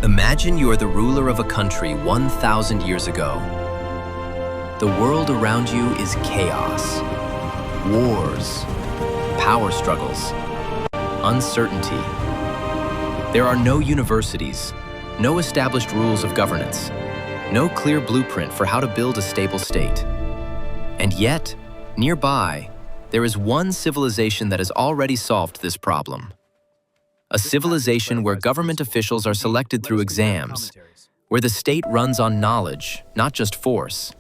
Imagine you are the ruler of a country 1,000 years ago. The world around you is chaos, wars, power struggles, uncertainty. There are no universities, no established rules of governance, no clear blueprint for how to build a stable state. And yet, nearby, there is one civilization that has already solved this problem. A civilization where government officials are selected through exams, where the state runs on knowledge, not just force,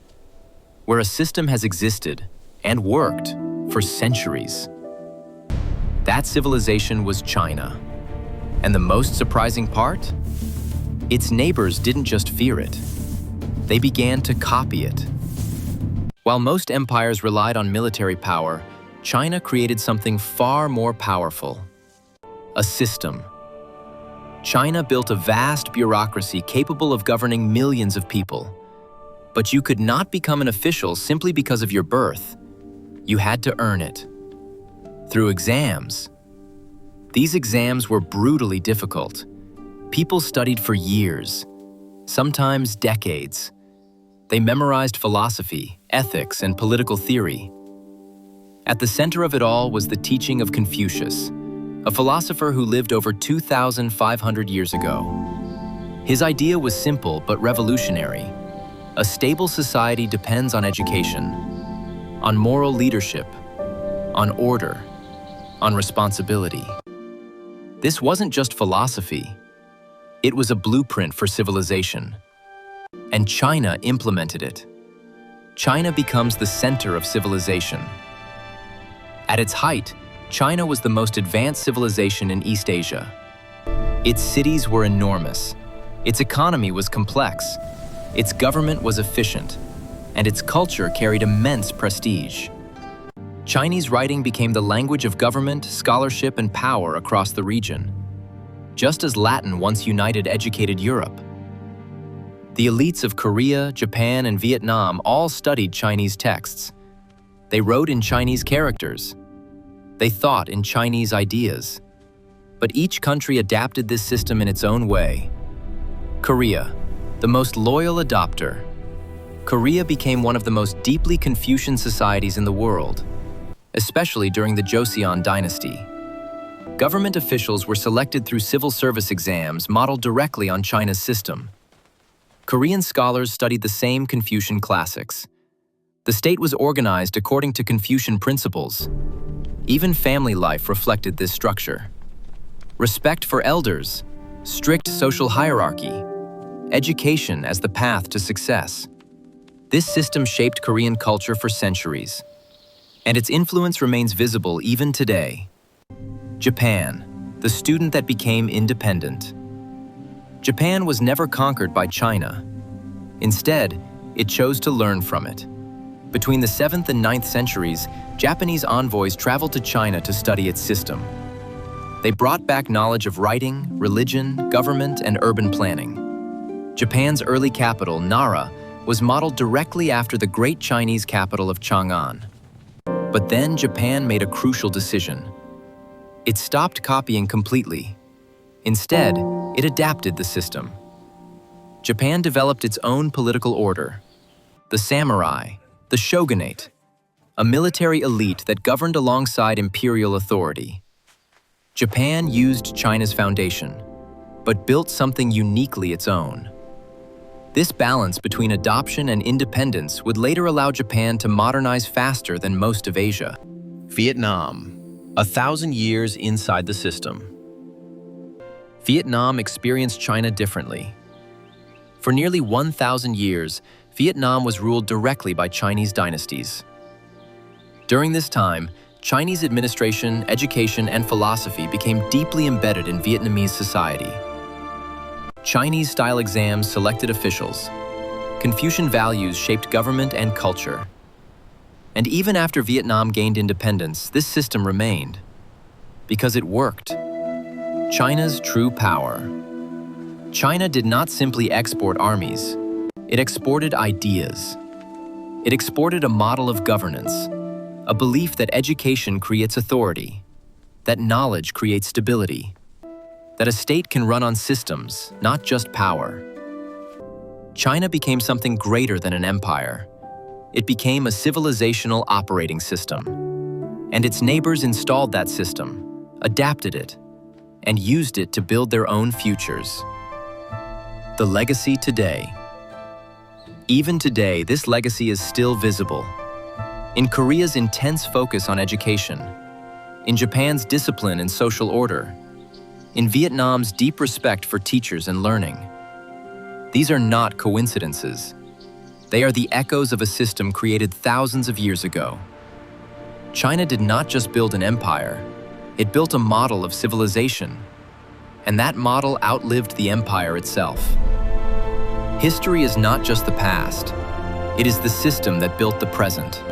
where a system has existed and worked for centuries. That civilization was China. And the most surprising part? Its neighbors didn't just fear it. They began to copy it. While most empires relied on military power, China created something far more powerful: a system. China built a vast bureaucracy capable of governing millions of people. But you could not become an official simply because of your birth. You had to earn it. Through exams. These exams were brutally difficult. People studied for years, sometimes decades. They memorized philosophy, ethics, and political theory. At the center of it all was the teaching of Confucius, a philosopher who lived over 2,500 years ago. His idea was simple but revolutionary. A stable society depends on education, on moral leadership, on order, on responsibility. This wasn't just philosophy. It was a blueprint for civilization. And China implemented it. China becomes the center of civilization. At its height, China was the most advanced civilization in East Asia. Its cities were enormous. Its economy was complex. Its government was efficient. And its culture carried immense prestige. Chinese writing became the language of government, scholarship, and power across the region, just as Latin once united educated Europe. The elites of Korea, Japan, and Vietnam all studied Chinese texts. They wrote in Chinese characters. They thought in Chinese ideas. But each country adapted this system in its own way. Korea, the most loyal adopter. Korea became one of the most deeply Confucian societies in the world, especially during the Joseon dynasty. Government officials were selected through civil service exams modeled directly on China's system. Korean scholars studied the same Confucian classics. The state was organized according to Confucian principles. Even family life reflected this structure. Respect for elders, strict social hierarchy, education as the path to success. This system shaped Korean culture for centuries, and its influence remains visible even today. Japan, the student that became independent. Japan was never conquered by China. Instead, it chose to learn from it. Between the 7th and 9th centuries, Japanese envoys traveled to China to study its system. They brought back knowledge of writing, religion, government, and urban planning. Japan's early capital, Nara, was modeled directly after the great Chinese capital of Chang'an. But then Japan made a crucial decision. It stopped copying completely. Instead, it adapted the system. Japan developed its own political order, the samurai, the shogunate, a military elite that governed alongside imperial authority. Japan used China's foundation, but built something uniquely its own. This balance between adoption and independence would later allow Japan to modernize faster than most of Asia. Vietnam, 1,000 years inside the system. Vietnam experienced China differently. For nearly 1,000 years, Vietnam was ruled directly by Chinese dynasties. During this time, Chinese administration, education, and philosophy became deeply embedded in Vietnamese society. Chinese-style exams selected officials. Confucian values shaped government and culture. And even after Vietnam gained independence, this system remained. Because it worked. China's true power. China did not simply export armies. It exported ideas. It exported a model of governance, a belief that education creates authority, that knowledge creates stability, that a state can run on systems, not just power. China became something greater than an empire. It became a civilizational operating system. And its neighbors installed that system, adapted it, and used it to build their own futures. The legacy today. Even today, this legacy is still visible. In Korea's intense focus on education, in Japan's discipline and social order, in Vietnam's deep respect for teachers and learning. These are not coincidences. They are the echoes of a system created thousands of years ago. China did not just build an empire, it built a model of civilization, and that model outlived the empire itself. History is not just the past, it is the system that built the present.